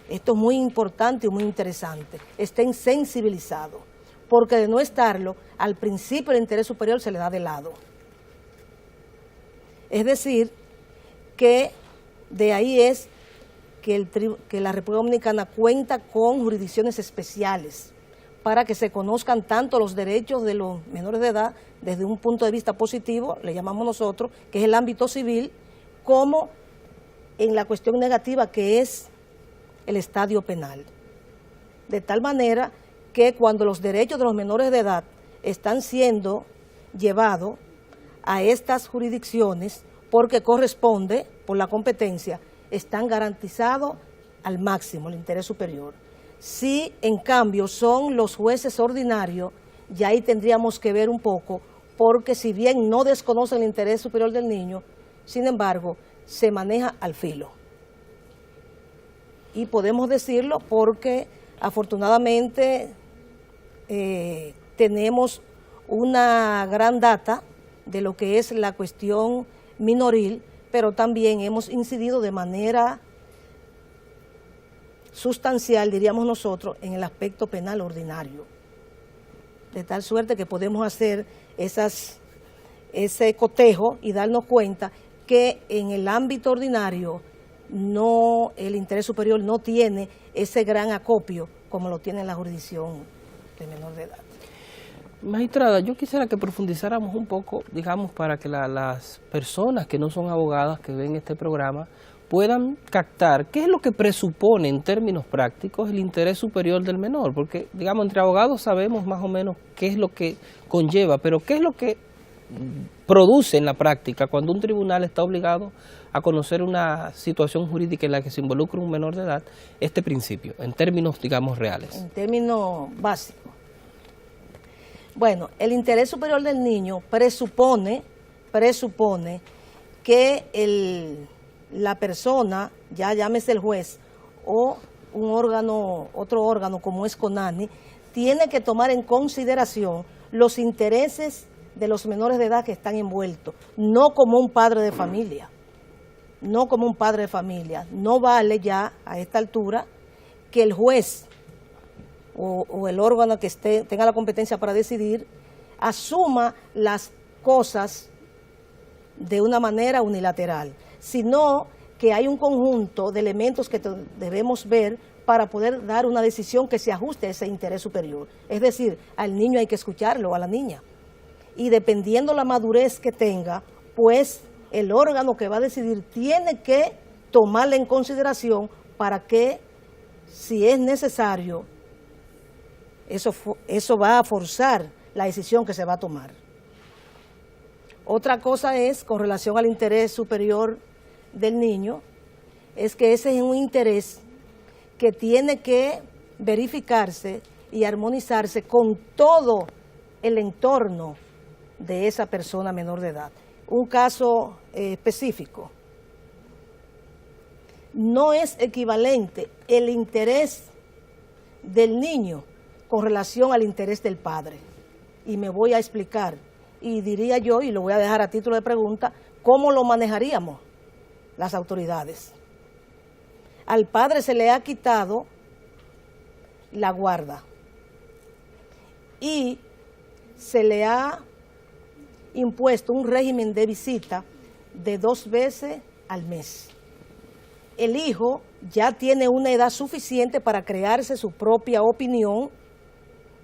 Esto es muy importante y muy interesante, estén sensibilizados, porque de no estarlo, al principio el interés superior se le da de lado. Es decir, que de ahí es que la República Dominicana cuenta con jurisdicciones especiales para que se conozcan tanto los derechos de los menores de edad desde un punto de vista positivo, le llamamos nosotros, que es el ámbito civil, como en la cuestión negativa, que es el estadio penal. De tal manera que cuando los derechos de los menores de edad están siendo llevados a estas jurisdicciones, porque corresponde por la competencia, están garantizados al máximo el interés superior. Si en cambio son los jueces ordinarios, ya ahí tendríamos que ver un poco, porque si bien no desconocen el interés superior del niño, sin embargo, se maneja al filo. Y podemos decirlo porque afortunadamente tenemos una gran data de lo que es la cuestión minoril, pero también hemos incidido de manera sustancial, diríamos nosotros, en el aspecto penal ordinario. De tal suerte que podemos hacer ese cotejo y darnos cuenta que en el ámbito ordinario el interés superior no tiene ese gran acopio como lo tiene en la jurisdicción de menor de edad. Magistrada, yo quisiera que profundizáramos un poco, digamos, para que las personas que no son abogadas que ven este programa puedan captar qué es lo que presupone en términos prácticos el interés superior del menor, porque, digamos, entre abogados sabemos más o menos qué es lo que conlleva, pero qué es lo que produce en la práctica cuando un tribunal está obligado a conocer una situación jurídica en la que se involucra un menor de edad, este principio, en términos, digamos, reales. En términos básicos. Bueno, el interés superior del niño presupone que la persona, ya llámese el juez o otro órgano como es CONANI, tiene que tomar en consideración los intereses de los menores de edad que están envueltos, no como un padre de familia. No vale ya a esta altura que el juez o el órgano que tenga la competencia para decidir asuma las cosas de una manera unilateral, sino que hay un conjunto de elementos que debemos ver para poder dar una decisión que se ajuste a ese interés superior. Es decir, al niño hay que escucharlo, a la niña. Y dependiendo la madurez que tenga, pues el órgano que va a decidir tiene que tomarla en consideración para que, si es necesario, eso va a forzar la decisión que se va a tomar. Otra cosa es, con relación al interés superior del niño, es que ese es un interés que tiene que verificarse y armonizarse con todo el entorno de esa persona menor de edad. Un caso específico. No es equivalente el interés del niño con relación al interés del padre. Y me voy a explicar, y diría yo, y lo voy a dejar a título de pregunta, ¿cómo lo manejaríamos las autoridades? Al padre se le ha quitado la guarda y se le ha impuesto un régimen de visita de 2 veces al mes. El hijo ya tiene una edad suficiente para crearse su propia opinión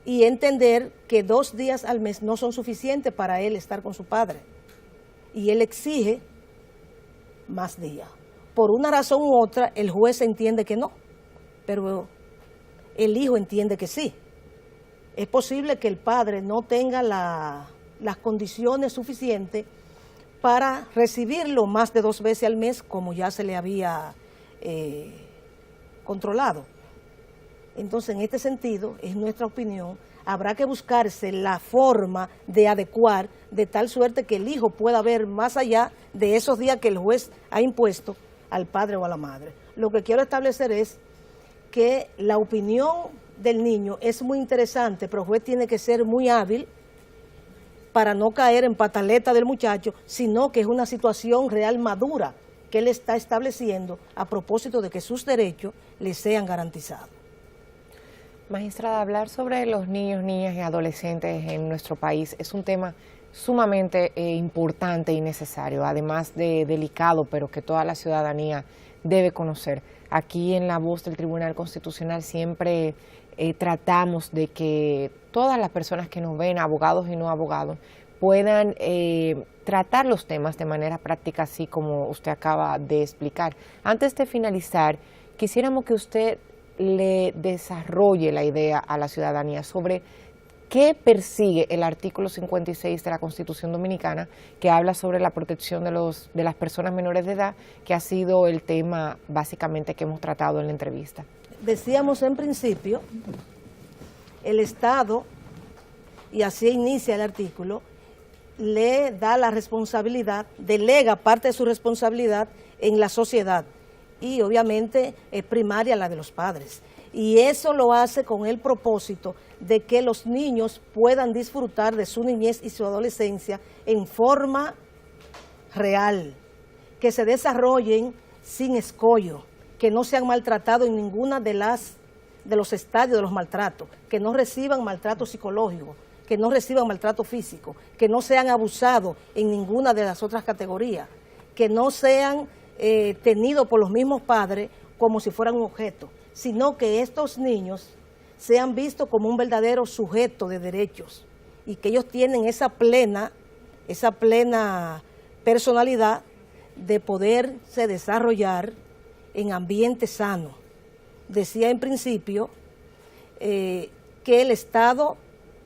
y entender que 2 días al mes no son suficientes para él estar con su padre. Y él exige más días. Por una razón u otra, el juez entiende que no, pero el hijo entiende que sí. Es posible que el padre no tenga las condiciones suficientes para recibirlo más de 2 veces al mes, como ya se le había controlado. Entonces, en este sentido, es nuestra opinión, habrá que buscarse la forma de adecuar de tal suerte que el hijo pueda ver más allá de esos días que el juez ha impuesto al padre o a la madre. Lo que quiero establecer es que la opinión del niño es muy interesante, pero el juez tiene que ser muy hábil para no caer en pataleta del muchacho, sino que es una situación real madura que él está estableciendo a propósito de que sus derechos le sean garantizados. Magistrada, hablar sobre los niños, niñas y adolescentes en nuestro país es un tema sumamente importante y necesario, además de delicado, pero que toda la ciudadanía debe conocer. Aquí en La Voz del Tribunal Constitucional siempre tratamos de que todas las personas que nos ven, abogados y no abogados, puedan tratar los temas de manera práctica, así como usted acaba de explicar. Antes de finalizar, quisiéramos que usted le desarrolle la idea a la ciudadanía sobre qué persigue el artículo 56 de la Constitución Dominicana, que habla sobre la protección de las personas menores de edad, que ha sido el tema básicamente que hemos tratado en la entrevista. Decíamos en principio, el Estado, y así inicia el artículo, le da la responsabilidad, delega parte de su responsabilidad en la sociedad, y obviamente es primaria la de los padres. Y eso lo hace con el propósito de que los niños puedan disfrutar de su niñez y su adolescencia en forma real, que se desarrollen sin escollo, que no sean maltratados en ninguna de los estadios de los maltratos, que no reciban maltrato psicológico, que no reciban maltrato físico, que no sean abusados en ninguna de las otras categorías, que no sean tenidos por los mismos padres como si fueran un objeto, sino que estos niños sean vistos como un verdadero sujeto de derechos y que ellos tienen esa plena personalidad de poderse desarrollar en ambiente sano. Decía en principio que el Estado,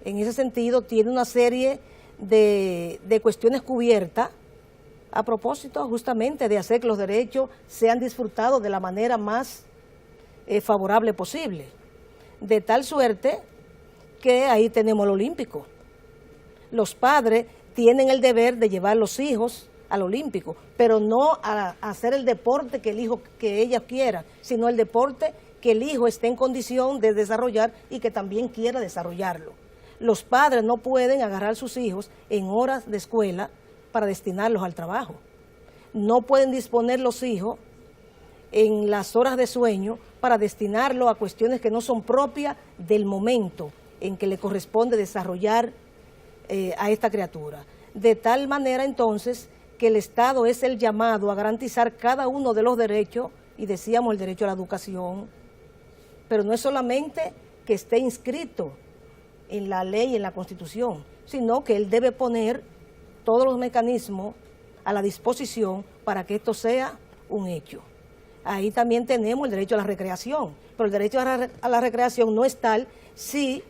en ese sentido, tiene una serie de cuestiones cubiertas a propósito justamente de hacer que los derechos sean disfrutados de la manera más favorable posible, de tal suerte que ahí tenemos el olímpico. Los padres tienen el deber de llevar a los hijos al olímpico, pero no a hacer el deporte que ellas quieran, sino el deporte que el hijo esté en condición de desarrollar y que también quiera desarrollarlo. Los padres no pueden agarrar a sus hijos en horas de escuela para destinarlos al trabajo. No pueden disponer los hijos en las horas de sueño para destinarlo a cuestiones que no son propias del momento en que le corresponde desarrollar a esta criatura. De tal manera entonces que el Estado es el llamado a garantizar cada uno de los derechos, y decíamos el derecho a la educación, pero no es solamente que esté inscrito en la ley y en la Constitución, sino que él debe poner todos los mecanismos a la disposición para que esto sea un hecho. Ahí también tenemos el derecho a la recreación, pero el derecho a la recreación no es tal si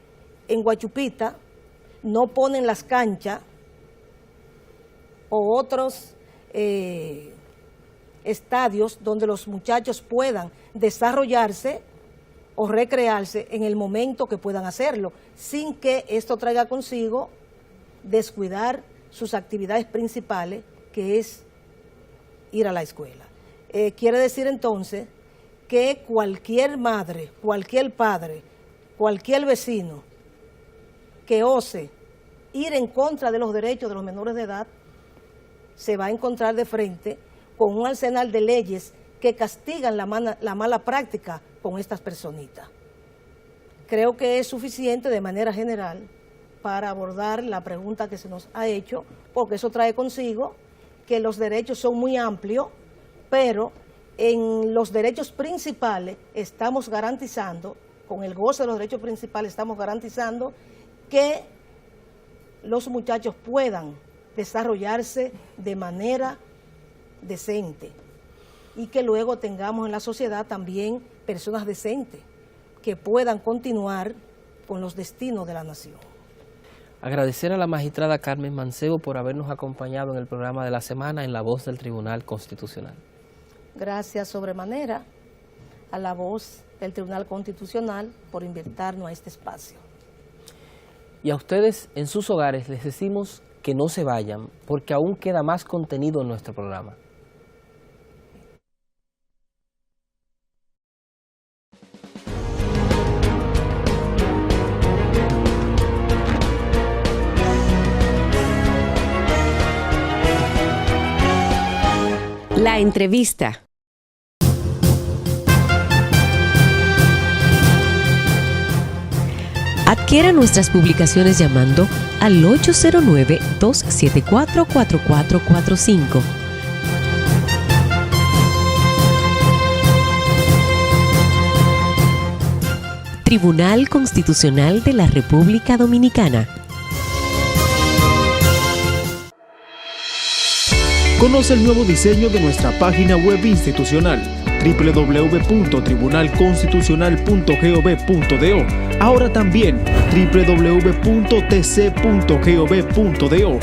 en Guachupita no ponen las canchas o otros estadios donde los muchachos puedan desarrollarse o recrearse en el momento que puedan hacerlo, sin que esto traiga consigo descuidar sus actividades principales, que es ir a la escuela. Quiere decir entonces que cualquier madre, cualquier padre, cualquier vecino que ose ir en contra de los derechos de los menores de edad, se va a encontrar de frente con un arsenal de leyes que castigan la mala práctica con estas personitas. Creo que es suficiente de manera general para abordar la pregunta que se nos ha hecho, porque eso trae consigo que los derechos son muy amplios, pero en los derechos principales estamos garantizando, con el goce de los derechos principales estamos garantizando que los muchachos puedan desarrollarse de manera decente y que luego tengamos en la sociedad también personas decentes que puedan continuar con los destinos de la nación. Agradecer a la magistrada Carmen Mancebo por habernos acompañado en el programa de la semana en La Voz del Tribunal Constitucional. Gracias sobremanera a La Voz del Tribunal Constitucional por invitarnos a este espacio. Y a ustedes en sus hogares les decimos que no se vayan, porque aún queda más contenido en nuestro programa. La entrevista. Adquiera nuestras publicaciones llamando al 809-274-4445. Tribunal Constitucional de la República Dominicana. Conoce el nuevo diseño de nuestra página web institucional www.tribunalconstitucional.gov.do. Ahora también www.tc.gov.do.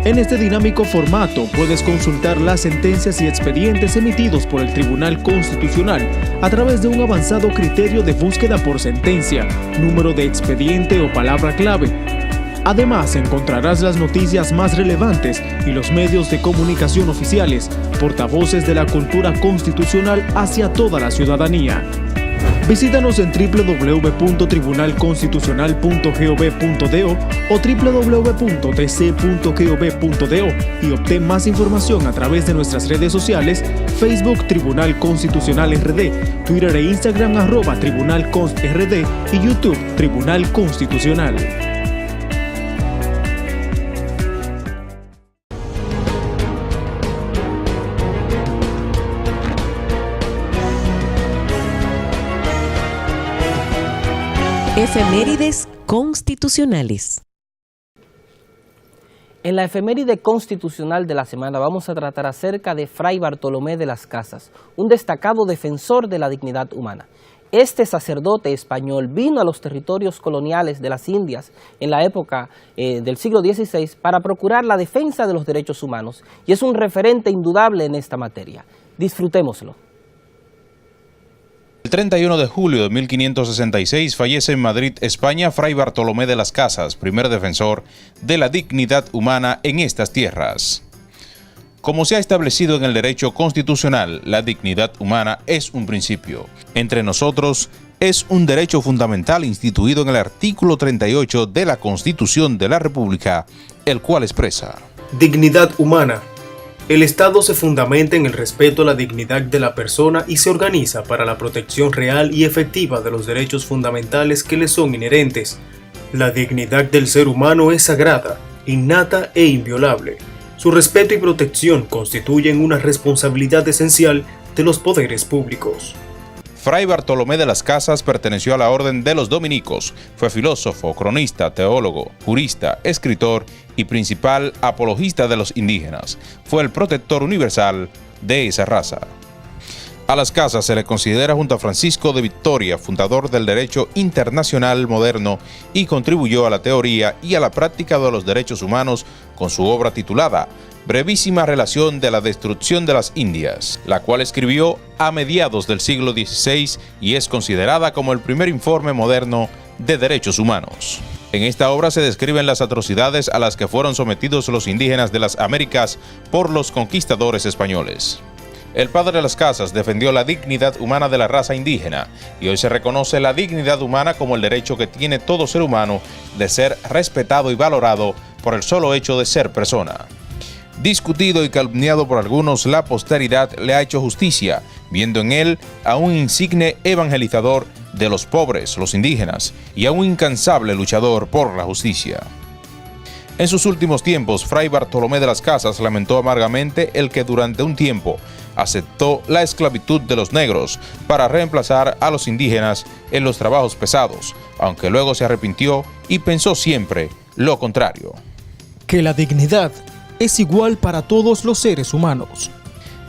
En este dinámico formato puedes consultar las sentencias y expedientes emitidos por el Tribunal Constitucional a través de un avanzado criterio de búsqueda por sentencia, número de expediente o palabra clave. Además, encontrarás las noticias más relevantes y los medios de comunicación oficiales, portavoces de la cultura constitucional hacia toda la ciudadanía. Visítanos en www.tribunalconstitucional.gov.do o www.tc.gov.do y obtén más información a través de nuestras redes sociales, Facebook Tribunal Constitucional RD, Twitter e Instagram @TribunalConstRD y YouTube Tribunal Constitucional. Efemérides constitucionales. En la efeméride constitucional de la semana vamos a tratar acerca de Fray Bartolomé de las Casas, un destacado defensor de la dignidad humana. Este sacerdote español vino a los territorios coloniales de las Indias en la época del siglo XVI para procurar la defensa de los derechos humanos y es un referente indudable en esta materia. Disfrutémoslo. El 31 de julio de 1566 fallece en Madrid, España, Fray Bartolomé de las Casas, primer defensor de la dignidad humana en estas tierras. Como se ha establecido en el derecho constitucional, la dignidad humana es un principio. Entre nosotros, es un derecho fundamental instituido en el artículo 38 de la Constitución de la República, el cual expresa: Dignidad humana. El Estado se fundamenta en el respeto a la dignidad de la persona y se organiza para la protección real y efectiva de los derechos fundamentales que le son inherentes. La dignidad del ser humano es sagrada, innata e inviolable. Su respeto y protección constituyen una responsabilidad esencial de los poderes públicos. Fray Bartolomé de las Casas perteneció a la Orden de los Dominicos. Fue filósofo, cronista, teólogo, jurista, escritor y principal apologista de los indígenas. Fue el protector universal de esa raza. A las Casas se le considera junto a Francisco de Victoria, fundador del derecho internacional moderno, y contribuyó a la teoría y a la práctica de los derechos humanos con su obra titulada Brevísima relación de la destrucción de las Indias, la cual escribió a mediados del siglo XVI y es considerada como el primer informe moderno de derechos humanos. En esta obra se describen las atrocidades a las que fueron sometidos los indígenas de las Américas por los conquistadores españoles. El padre Las Casas defendió la dignidad humana de la raza indígena y hoy se reconoce la dignidad humana como el derecho que tiene todo ser humano de ser respetado y valorado por el solo hecho de ser persona. Discutido y calumniado por algunos, la posteridad le ha hecho justicia, viendo en él a un insigne evangelizador de los pobres, los indígenas, y a un incansable luchador por la justicia. En sus últimos tiempos, Fray Bartolomé de Las Casas lamentó amargamente el que durante un tiempo aceptó la esclavitud de los negros para reemplazar a los indígenas en los trabajos pesados, aunque luego se arrepintió y pensó siempre lo contrario. Que la dignidad es igual para todos los seres humanos.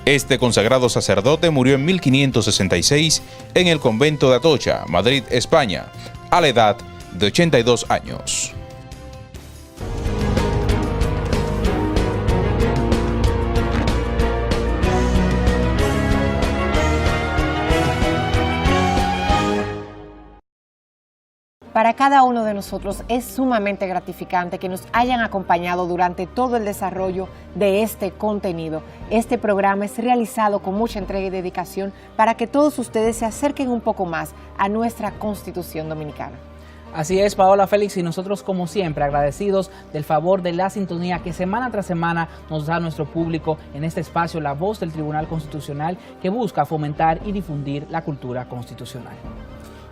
Este consagrado sacerdote murió en 1566 en el convento de Atocha, Madrid, España, a la edad de 82 años. Para cada uno de nosotros es sumamente gratificante que nos hayan acompañado durante todo el desarrollo de este contenido. Este programa es realizado con mucha entrega y dedicación para que todos ustedes se acerquen un poco más a nuestra Constitución Dominicana. Así es, Paola, Félix, y nosotros como siempre agradecidos del favor de la sintonía que semana tras semana nos da nuestro público en este espacio, La Voz del Tribunal Constitucional, que busca fomentar y difundir la cultura constitucional.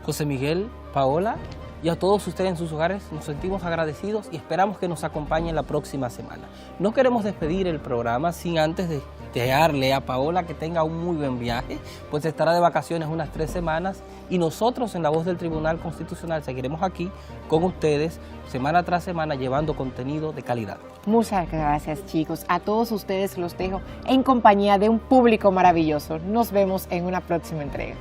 José Miguel, Paola, y a todos ustedes en sus hogares nos sentimos agradecidos y esperamos que nos acompañen la próxima semana. No queremos despedir el programa sin antes de desearle a Paola que tenga un muy buen viaje, pues estará de vacaciones unas 3 semanas y nosotros en La Voz del Tribunal Constitucional seguiremos aquí con ustedes semana tras semana llevando contenido de calidad. Muchas gracias, chicos. A todos ustedes los dejo en compañía de un público maravilloso. Nos vemos en una próxima entrega.